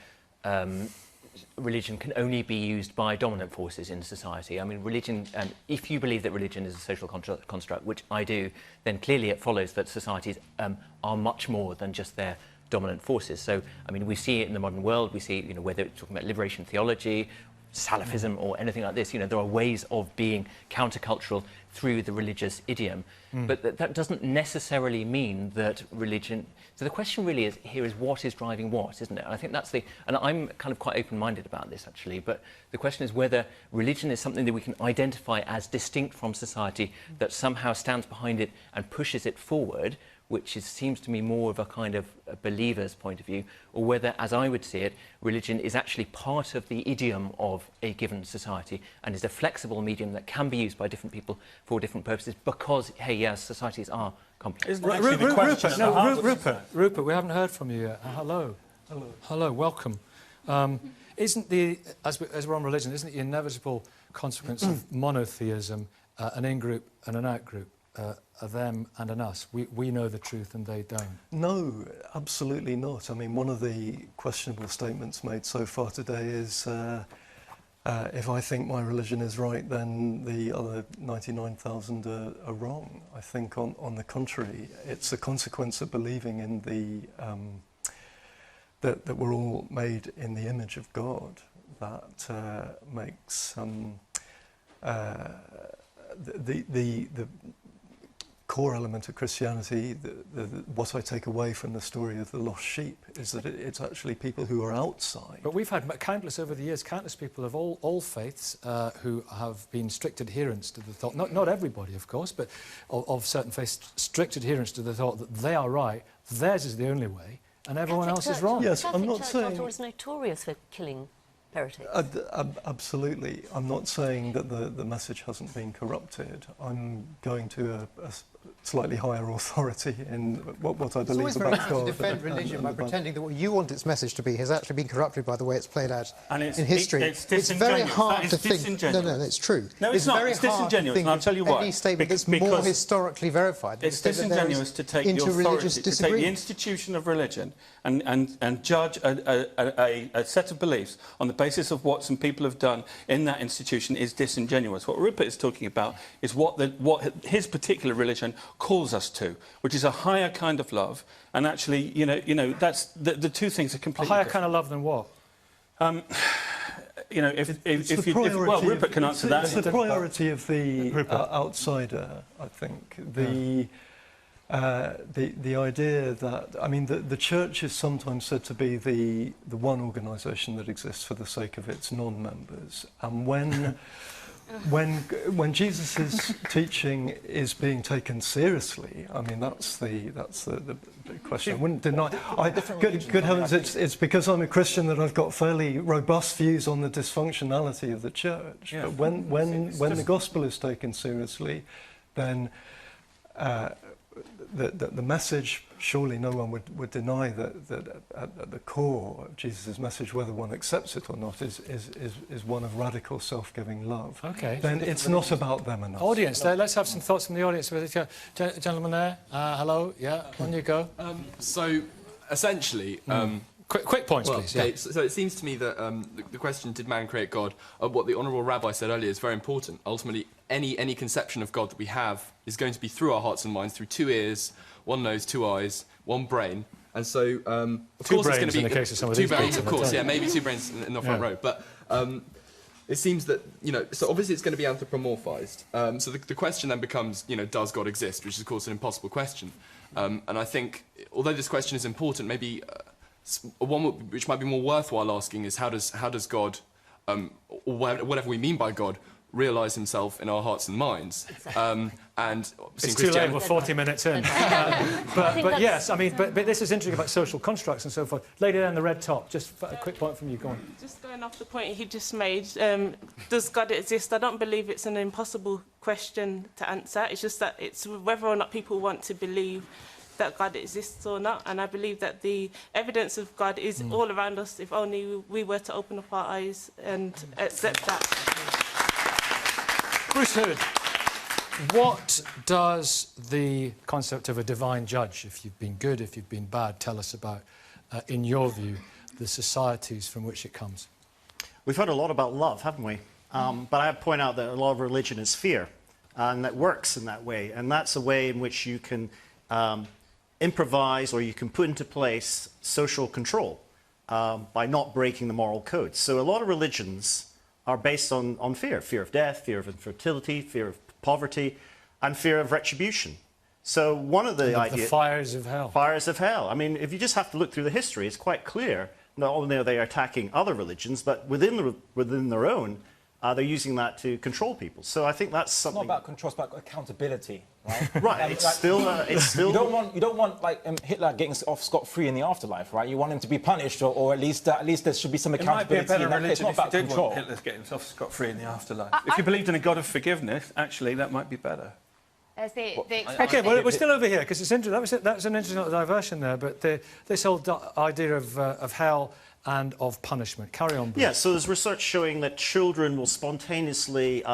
religion can only be used by dominant forces in society. I mean, religion, if you believe that religion is a social construct, which I do, then clearly it follows that societies are much more than just their dominant forces. So, I mean, we see it in the modern world. We see, you know, whether it's talking about liberation theology, Salafism or anything like this, you know, there are ways of being countercultural through the religious idiom. But that doesn't necessarily mean that religion... So the question really is, here is what is driving what, isn't it? And I think that's the... And I'm kind of quite open-minded about this, actually, but the question is whether religion is something that we can identify as distinct from society, that somehow stands behind it and pushes it forward, which seems to me more of a kind of a believer's point of view, or whether, as I would see it, religion is actually part of the idiom of a given society and is a flexible medium that can be used by different people for different purposes because, hey, yes, societies are complex. Rupert, we haven't heard from you yet. Hello. Hello, welcome. Isn't the, as we're on religion, isn't it the inevitable consequence of monotheism, an in-group and an out-group? A them and an us. We know the truth and they don't. No, absolutely not. I mean, one of the questionable statements made so far today is if I think my religion is right, then the other 99,000 are wrong. I think on the contrary, it's a consequence of believing in that we're all made in the image of God that makes the core element of Christianity, what I take away from the story of the lost sheep, is that it's actually people who are outside. But we've had countless over the years, countless people of all faiths who have been strict adherents to the thought, not everybody of course, but of certain faiths, strict adherence to the thought that they are right, theirs is the only way, and everyone else is wrong. Yes, I'm not saying... Catholic Church is notorious for killing heretics. Absolutely. I'm not saying that the message hasn't been corrupted. I'm going to a slightly higher authority in what I believe about God. It's always very easy to defend religion by pretending that what you want its message to be has actually been corrupted by the way it's played out in history. It's very hard to think... No, it's true. No, it's not. Very it's hard disingenuous, and I'll tell you why. Any statement that's more historically verified. It's disingenuous to take the authority, to take the institution of religion and judge a set of beliefs on the basis of what some people have done in that institution is disingenuous. What Rupert is talking about is what his particular religion calls us to, which is a higher kind of love, and actually, you know, that's the two things are completely a higher different. kind of love than what? You know, if Rupert can answer that. It's the priority of the outsider, I think. The idea that, I mean, the church is sometimes said to be the one organisation that exists for the sake of its non-members, and when Jesus' teaching is being taken seriously, I mean, that's the big question. I wouldn't deny. Good heavens, it's because I'm a Christian that I've got fairly robust views on the dysfunctionality of the church. Yeah. But when the gospel is taken seriously, then the message, surely no one would deny that at the core of Jesus' message, whether one accepts it or not, is one of radical self-giving love. Okay. Then it's not about them and us. Audience, let's have some thoughts from the audience. Gentleman there, hello, yeah, on you go. So, essentially... Quick points, please. Okay, yeah. so it seems to me that the question, did man create God? What the Honourable Rabbi said earlier is very important. Ultimately, any conception of God that we have is going to be through our hearts and minds, through 2 ears, 1 nose, 2 eyes, 1 brain. And so, of course, it's going to be... in the case of some of 2 these brains, people, of course, yeah, maybe 2 brains in the front row. But it seems that, you know, so obviously it's going to be anthropomorphized. So the question then becomes, you know, does God exist? Which is, of course, an impossible question. And I think, although this question is important, maybe... one which might be more worthwhile asking is how does God, or whatever we mean by God, realise himself in our hearts and minds? And it's too late, we're 40 minutes in. but yes, I mean, but this is interesting about social constructs and so forth. Lady there in the red top, just a quick point from you, go on. Just going off the point he just made, does God exist? I don't believe it's an impossible question to answer. It's just that it's whether or not people want to believe that God exists or not, and I believe that the evidence of God is all around us if only we were to open up our eyes and accept that. Bruce Hood, what does the concept of a divine judge, if you've been good, if you've been bad, tell us about, in your view, the societies from which it comes? We've heard a lot about love, haven't we? But I have to point out that a lot of religion is fear, and that works in that way. And that's a way in which you can improvise, or you can put into place social control by not breaking the moral code. So a lot of religions are based on fear. Fear of death, fear of infertility, fear of poverty, and fear of retribution. So one of the ideas... The fires of hell. Fires of hell. I mean, if you just have to look through the history, it's quite clear. Not only are they attacking other religions, but within their own, they're using that to control people. So I think that's something... It's not about control, it's about accountability, right? Right, it's still... You don't want like Hitler getting off scot-free in the afterlife, right? You want him to be punished, or at least there should be some accountability. It might be a better religion it's not if you about did control. want Hitler's getting off scot-free in the afterlife. If you believed in a God of forgiveness, actually, that might be better. There's the OK, well, we're still over here, because it's interesting. That's an interesting diversion there, but this whole idea of hell and of punishment. Carry on, Bruce. Yeah, so there's research showing that children will spontaneously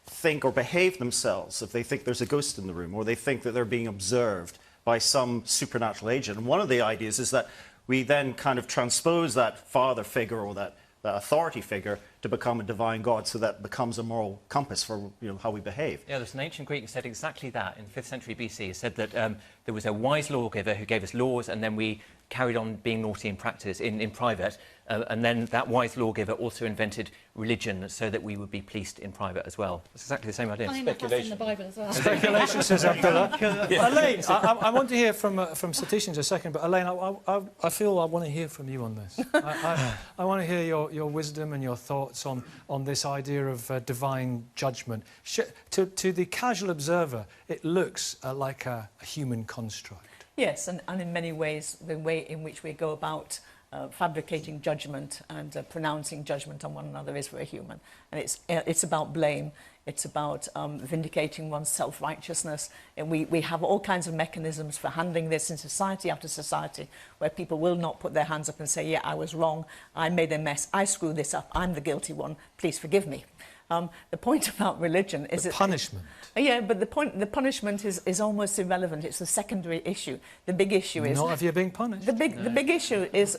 think or behave themselves if they think there's a ghost in the room, or they think that they're being observed by some supernatural agent. And one of the ideas is that we then kind of transpose that father figure, or that authority figure, to become a divine God, so that becomes a moral compass for how we behave. Yeah, there's an ancient Greek who said exactly that in 5th century BC. He said that there was a wise lawgiver who gave us laws, and then we carried on being naughty in practice, in private, and then that wise lawgiver also invented religion so that we would be pleased in private as well. It's exactly the same idea. Speculation. In the Bible as well. Speculation, says Abdullah. Elaine, I want to hear from Satish in a second, but Elaine, I feel I want to hear from you on this. I want to hear your wisdom and your thoughts on this idea of divine judgment. To the casual observer, it looks like a human construct. Yes, and in many ways, the way in which we go about fabricating judgment and pronouncing judgment on one another is very human. And it's about blame. It's about vindicating one's self-righteousness. And we have all kinds of mechanisms for handling this in society after society, where people will not put their hands up and say, yeah, I was wrong, I made a mess, I screwed this up, I'm the guilty one, please forgive me. The point about religion is... punishment. Yeah, but the punishment is almost irrelevant. It's a secondary issue. The big issue is... Not if you're being punished. The big issue is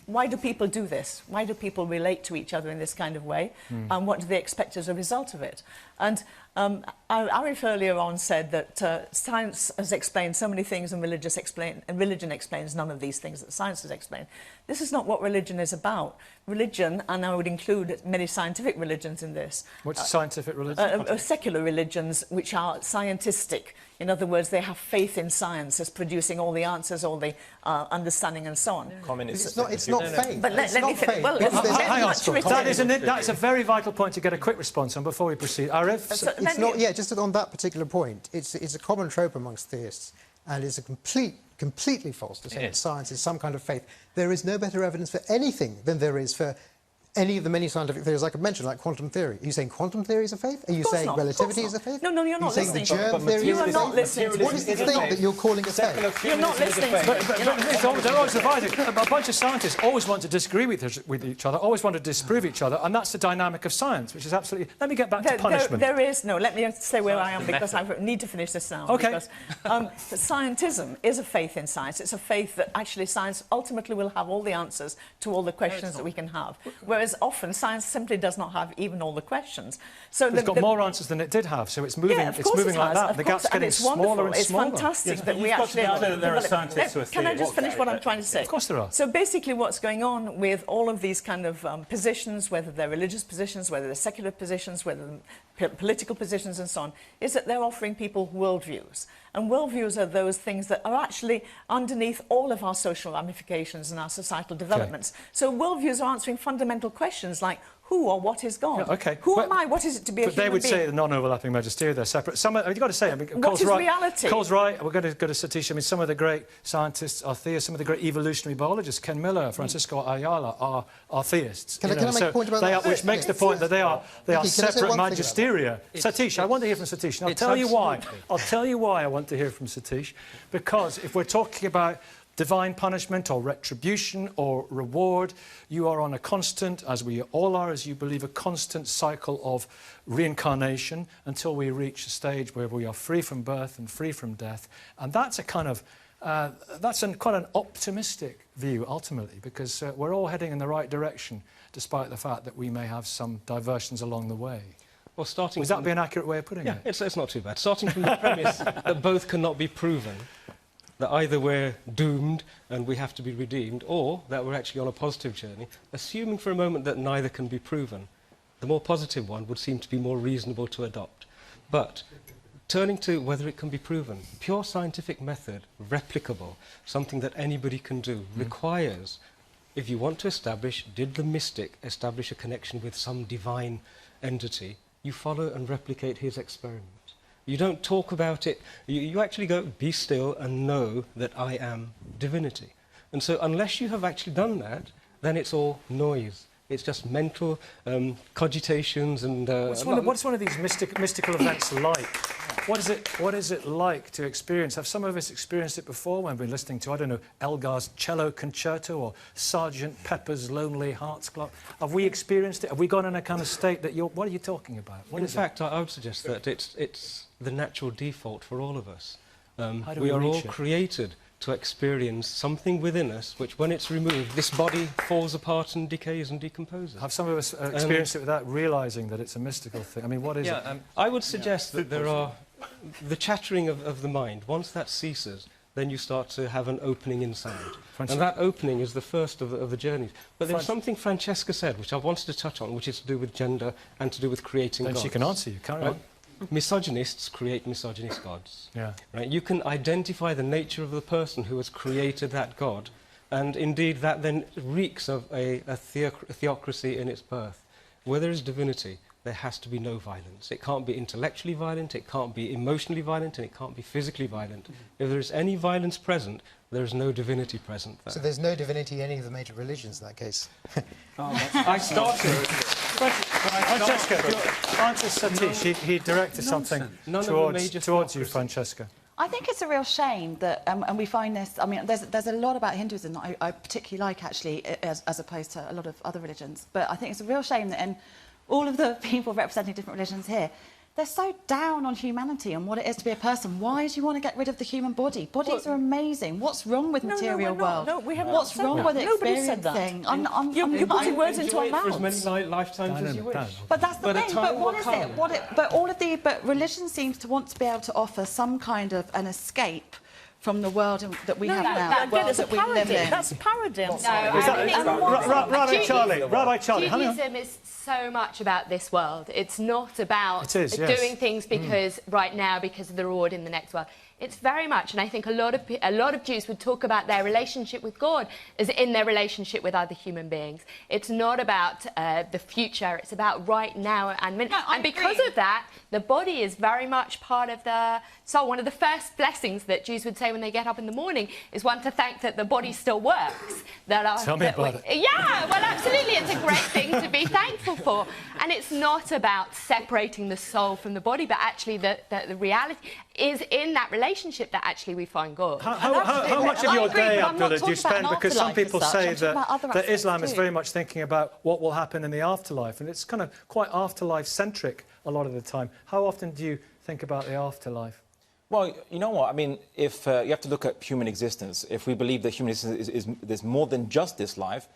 why do people do this? Why do people relate to each other in this kind of way? And what do they expect as a result of it? And Arif earlier on said that science has explained so many things and religion explains none of these things that science has explained. This is not what religion is about. Religion, and I would include many scientific religions in this. What's scientific religion? Secular religions, which are scientistic. In other words, they have faith in science as producing all the answers, all the understanding and so on. It's not faith. But let me finish. Well, hang on. That's a very vital point to get a quick response on before we proceed. Arif? It's not, yeah, just on that particular point, it's a common trope amongst theists, and it's a completely false to say that science is some kind of faith. There is no better evidence for anything than there is for any of the many scientific theories I could mention, like quantum theory. Are you saying quantum theory is a faith? Are you saying relativity is a faith? No, you're not listening. Are you saying the germ theory is a faith? You are not listening. What is the thing that you're calling a faith? You're not listening. They're always divided. A bunch of scientists always want to disagree with each other, always want to disprove each other, and that's the dynamic of science, which is absolutely... Let me get back to punishment. There is no... Let me say where I am, because I need to finish this now. OK. Because scientism is a faith in science. It's a faith that actually science ultimately will have all the answers to all the questions that we can have. Whereas often science simply does not have even all the questions. So it's got more answers than it did have, so it's moving, like that. The gap's getting smaller and smaller. It's fantastic that we actually... There are scientists who are Can I just finish what I'm trying to say? Of course there are. So basically what's going on with all of these kind of positions, whether they're religious positions, whether they're secular positions, whether they're political positions and so on, is that they're offering people worldviews. And worldviews are those things that are actually underneath all of our social ramifications and our societal developments. So worldviews are answering fundamental questions like, who or what is God? Who am I? What is it to be a human being? But they would say the non-overlapping magisterium, they're separate. You've got to say, I mean, what is reality? Cole's right. We're going to go to Satish. I mean, some of the great scientists are theists. Some of the great evolutionary biologists, Ken Miller, Francisco Ayala, are theists. Can I make a point about that? Which makes the point that they are separate magisteria. Satish, I want to hear from Satish. And I'll tell you why. I'll tell you why I want to hear from Satish. Because if we're talking about divine punishment or retribution or reward, you are on a constant, as we all are, as you believe, a constant cycle of reincarnation until we reach a stage where we are free from birth and free from death. And that's a kind of That's quite an optimistic view, ultimately, because we're all heading in the right direction, despite the fact that we may have some diversions along the way. Well, starting Would that be an accurate way of putting yeah, it? it's not too bad. Starting from the premise that both cannot be proven, that either we're doomed and we have to be redeemed, or that we're actually on a positive journey, assuming for a moment that neither can be proven, the more positive one would seem to be more reasonable to adopt. But turning to whether it can be proven, pure scientific method, replicable, something that anybody can do, requires, if you want to establish, did the mystic establish a connection with some divine entity, you follow and replicate his experiment. You don't talk about it, you actually go, be still and know that I am divinity. And so unless you have actually done that, then it's all noise. It's just mental cogitations and... What's one of these mystical events like? What is it like to experience? Have some of us experienced it before when we've been listening to, I don't know, Elgar's Cello Concerto or Sergeant Pepper's Lonely Hearts Club? Have we experienced it? Have we gone in a kind of state that you're... What are you talking about? In fact, I would suggest that it's the natural default for all of us. How do we are reach all it? created to experience something within us which, when it's removed, this body falls apart and decays and decomposes. Have some of us experienced it without realising that it's a mystical thing? I mean, what is it? I would suggest that there are... The chattering of the mind, once that ceases, then you start to have an opening inside. And that opening is the first of the journeys. But there's something Francesca said, which I wanted to touch on, which is to do with gender and to do with creating Then gods. she can answer you. Carry on. Misogynists create misogynist gods. Yeah. Right? You can identify the nature of the person who has created that god, and indeed that then reeks of a theocracy in its birth. Where there is divinity, there has to be no violence. It can't be intellectually violent, it can't be emotionally violent, and it can't be physically violent. If there is any violence present, there is no divinity present there. So there's no divinity in any of the major religions in that case? I started... Francesca, answer Satish. He directed something towards you, Francesca. I think it's a real shame that, and we find this, I mean, there's a lot about Hinduism that I particularly like, actually, as opposed to a lot of other religions. But I think it's a real shame that in all of the people representing different religions here, they're so down on humanity and what it is to be a person. Why do you want to get rid of the human body? Bodies are amazing. What's wrong with material world? No, we haven't. What's wrong with experiencing? You're putting words into our mouths. For as many lifetimes as you wish. But that's the thing. But what is it? But religion seems to want to be able to offer some kind of an escape from the world that we have now. The world that we live in. That's paradigm. Rabbi Charlie, Judaism is so much about this world. It's not about doing things because right now because of the reward in the next world. It's very much, and I think a lot of Jews would talk about their relationship with God as in their relationship with other human beings. It's not about the future. It's about right now and because of that, the body is very much part of the soul. One of the first blessings that Jews would say when they get up in the morning is one to thank that the body still works. Tell me about it. Yeah, well, absolutely, it's a great thing to be thankful for, and it's not about separating the soul from the body, but actually the reality is in that relationship that actually we find God. How much of your day, Abdullah, do you spend? Because some people say that Islam is very much thinking about what will happen in the afterlife, and it's kind of quite afterlife-centric a lot of the time. How often do you think about the afterlife? Well, you know what? I mean, if you have to look at human existence, if we believe that human existence is there's more than just this life,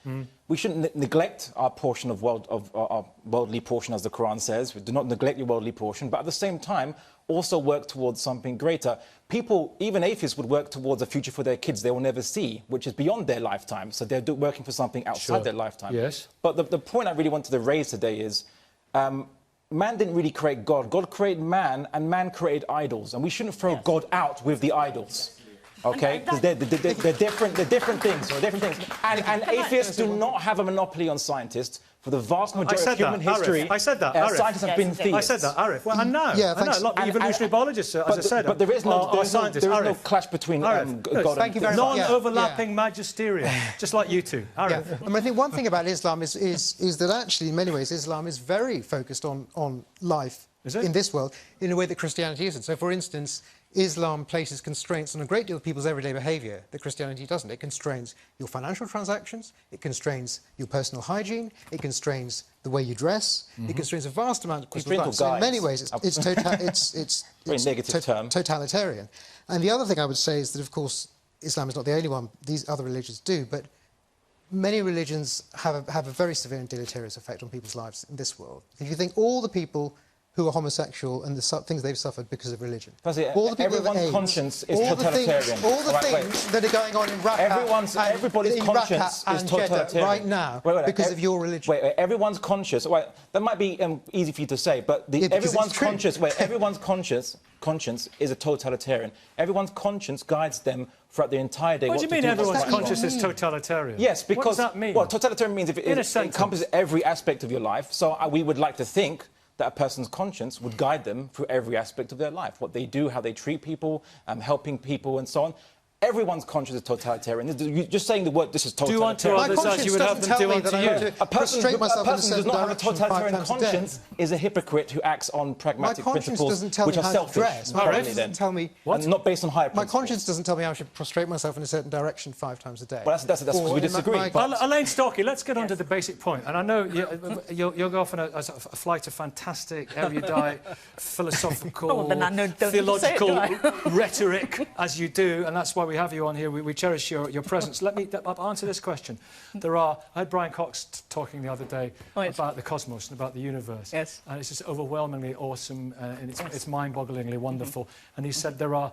we shouldn't neglect our portion of our worldly portion, as the Quran says. We do not neglect your worldly portion, but at the same time, also work towards something greater. People, even atheists, would work towards a future for their kids they will never see, which is beyond their lifetime. So they're working for something outside their lifetime. Yes. But the point I really wanted to raise today is, man didn't really create God. God created man, and man created idols. And we shouldn't throw God out with the idols. Okay? Because they're different things. And atheists do not have a monopoly on scientists. For the vast majority of human history, scientists have been theists. I said that, Arif. Well, I know. Yeah, I know. A lot of evolutionary biologists, as I said, but there is no scientists. clash between God and thank you very much. Non-overlapping magisterium, just like you two. Arif. Yeah. I mean, I think one thing about Islam is that actually, in many ways, Islam is very focused on life in this world in a way that Christianity isn't. So, for instance, Islam places constraints on a great deal of people's everyday behaviour that Christianity doesn't. It constrains your financial transactions, it constrains your personal hygiene, it constrains the way you dress, it constrains a vast amount of personal life. So in many ways, it's very negative term. totalitarian. And the other thing I would say is that, of course, Islam is not the only one, these other religions do, but many religions have a very severe and deleterious effect on people's lives in this world. If you think all the people who are homosexual and the things they've suffered because of religion. All the people everyone's conscience is totalitarian. All the things that are going on in Raqqa everybody's conscience is totalitarian right now because of your religion. Wait, everyone's conscious. Wait, that might be easy for you to say, but everyone's conscious. Wait, everyone's conscience is a totalitarian. Everyone's conscience guides them throughout the entire day. What do you mean everyone's conscience is totalitarian? Yes, because... What does that mean? Well, totalitarian means if it encompasses every aspect of your life. So we would like to think that a person's conscience would guide them through every aspect of their life. What they do, how they treat people, helping people and so on. Everyone's conscience is totalitarian. You're just saying the word, this is totalitarian. Do unto others as you would have them do unto you. A person who does not have a totalitarian conscience is a hypocrite who acts on pragmatic principles which are selfish. My conscience doesn't tell me and not based on higher principles. My conscience doesn't tell me I should prostrate myself in a certain direction 5 times a day. Well, that's because we disagree. Elaine Starkey, let's get on to the basic point. And I know you'll go off on a flight of fantastic, erudite, philosophical, theological rhetoric, as you do, and that's why we have you on here. We cherish your presence. Let me answer this question. I had Brian Cox talking the other day about the cosmos and about the universe. Yes. And it's just overwhelmingly awesome and it's mind-bogglingly wonderful. And he said there are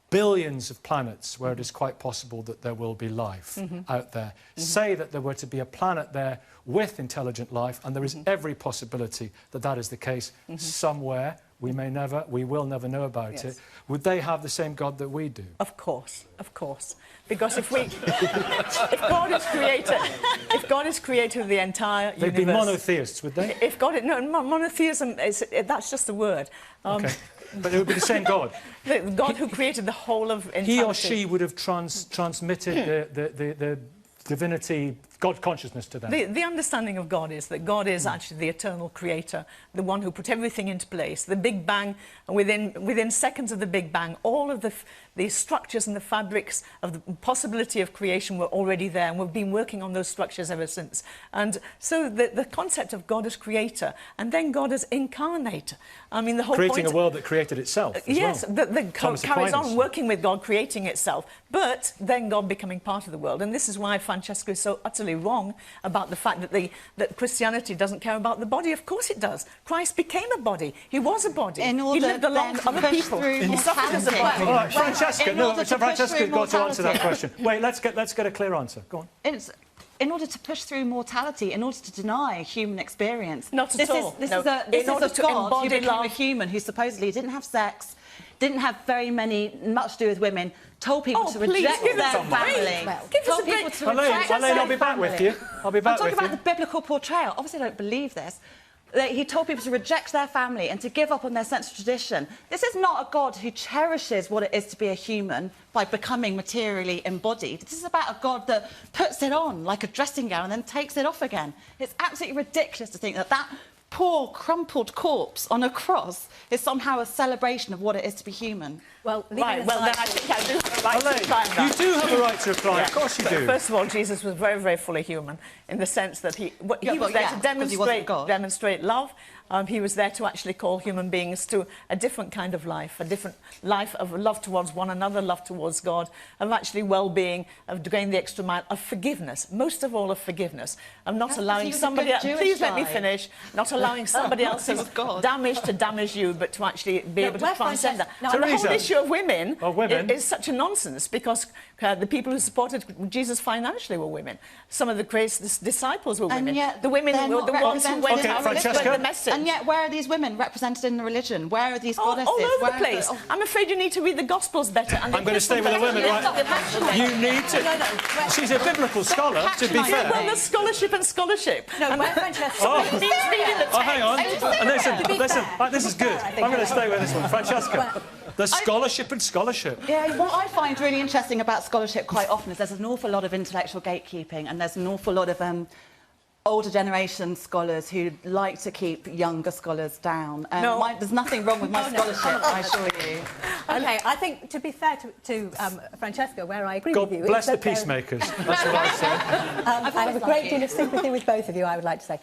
billions of planets where it is quite possible that there will be life out there. Say that there were to be a planet there with intelligent life, and there is every possibility that that is the case somewhere. We will never know about it. Would they have the same God that we do? Of course. Because if God is creator of the entire universe... They'd be monotheists, would they? Monotheism, that's just a word. Okay. But it would be the same God. The God who created the whole of entirety. He or she would have transmitted the divinity, God consciousness to them. The understanding of God is that God is actually the eternal creator, the one who put everything into place. The Big Bang, within seconds of the Big Bang, all of the structures and the fabrics of the possibility of creation were already there, and we've been working on those structures ever since. And so the concept of God as creator, and then God as incarnate. I mean, the whole creating a world that created itself. Yes, that carries on working with God, creating itself, but then God becoming part of the world. And this is why Francesco is so utterly wrong about the fact that Christianity doesn't care about the body. Of course it does. Christ became a body. He was a body. He lived along other people. He suffered as a body. All right, Francesca's got to answer that question. Wait, let's get a clear answer. Go on. In order to push through mortality, in order to deny human experience. Not at all. This is a God who became a human who supposedly didn't have sex, didn't have much to do with women, told people to reject their family. Told people to reject their Elaine, I'll be back with you. I'm talking about the biblical portrayal. Obviously, I don't believe this. He told people to reject their family and to give up on their sense of tradition. This is not a God who cherishes what it is to be a human by becoming materially embodied. This is about a God that puts it on like a dressing gown and then takes it off again. It's absolutely ridiculous to think that poor, crumpled corpse on a cross is somehow a celebration of what it is to be human. Then I think I do have a right to reply on that. You do have a right to reply, of course you do. First of all, Jesus was very, very fully human in the sense that he was there to demonstrate love. He was there to actually call human beings to a different kind of life, a different life of love towards one another, love towards God, of actually well-being, of going the extra mile, of forgiveness, most of all of forgiveness, of not allowing somebody else... Please let me finish. Not allowing somebody else's damage to damage you, but to actually be able to transcend that. So the whole issue of women is such a nonsense, because the people who supported Jesus financially were women. Some of the greatest disciples were women. The women were the ones who went out and spread the message. And yet, where are these women represented in the religion? Where are these goddesses? All over the place. I'm afraid you need to read the Gospels better. And I'm going to stay with the women, right? You need to. No. She's a biblical scholar, to be fair. Well, there's scholarship and scholarship. No, where Francesca... hang on. Listen, this is good. I'm going to stay with this one. Francesca, there's scholarship and scholarship. Yeah, what I find really interesting about scholarship quite often is there's an awful lot of intellectual gatekeeping, and there's an awful lot of older generation scholars who like to keep younger scholars down. There's nothing wrong with my scholarship, I assure you. OK, I think, to be fair to Francesca, where I agree with you... God bless the peacemakers, that's what I say. I have a great deal of sympathy with both of you, I would like to say.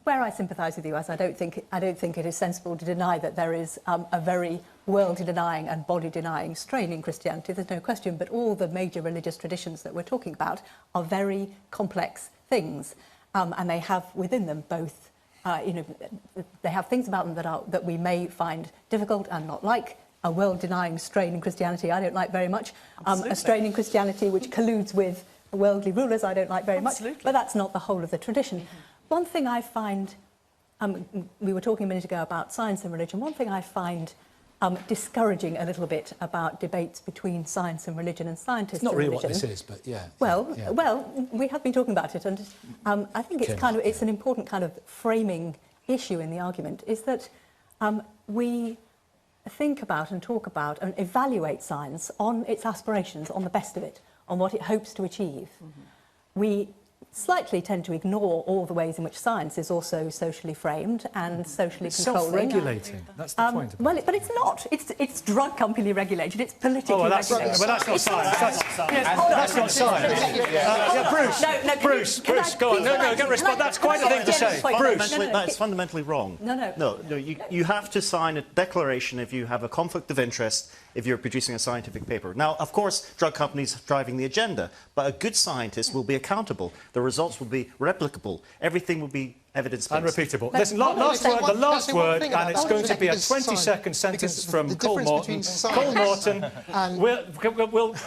where I sympathise with you, as I don't think it is sensible to deny that there is a very world-denying and body-denying strain in Christianity. There's no question, but all the major religious traditions that we're talking about are very complex things, and they have within them both, they have things about them that we may find difficult and not like. A world-denying strain in Christianity I don't like very much. A strain in Christianity which colludes with worldly rulers I don't like very much. But that's not the whole of the tradition. One thing I find, we were talking a minute ago about science and religion, one thing I find discouraging a little bit about debates between science and religion and scientists It's not and really religion, what this is, but yeah. Well, we have been talking about it, and I think it's an important kind of framing issue in the argument, is that we think about and talk about and evaluate science on its aspirations, on the best of it, on what it hopes to achieve. We slightly tend to ignore all the ways in which science is also socially framed and socially controlling. Self-regulating, that's the point. But it's not. It's drug company regulated. It's politically regulated. Well, that's not science. That's not science. Bruce, go on. No, get response. That's quite a thing to say. Bruce. That's fundamentally wrong. No, you have to sign a declaration if you have a conflict of interest if you're producing a scientific paper. Now, of course, drug companies are driving the agenda, but a good scientist will be accountable. The results will be replicable. Everything will be evidence-based. And repeatable. Listen, the last word, and it's going to be a 20-second sentence from Cole Morton. Cole Morton,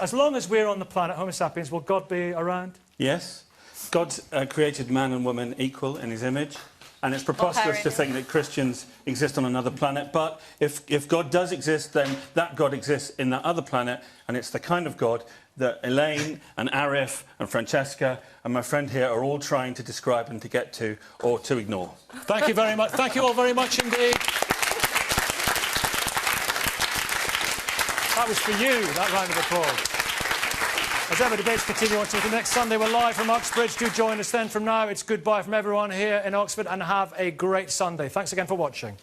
as long as we're on the planet, Homo sapiens, will God be around? Yes. God created man and woman equal in his image. And it's preposterous to think that Christians exist on another planet. But if God does exist, then that God exists in that other planet. And it's the kind of God that Elaine and Arif and Francesca and my friend here are all trying to describe and to get to, or to ignore. Thank you very much. Thank you all very much indeed. That was for you, that round of applause. As ever, debates continue until the next Sunday. We're live from Uxbridge. Do join us then. From now, it's goodbye from everyone here in Oxford, and have a great Sunday. Thanks again for watching.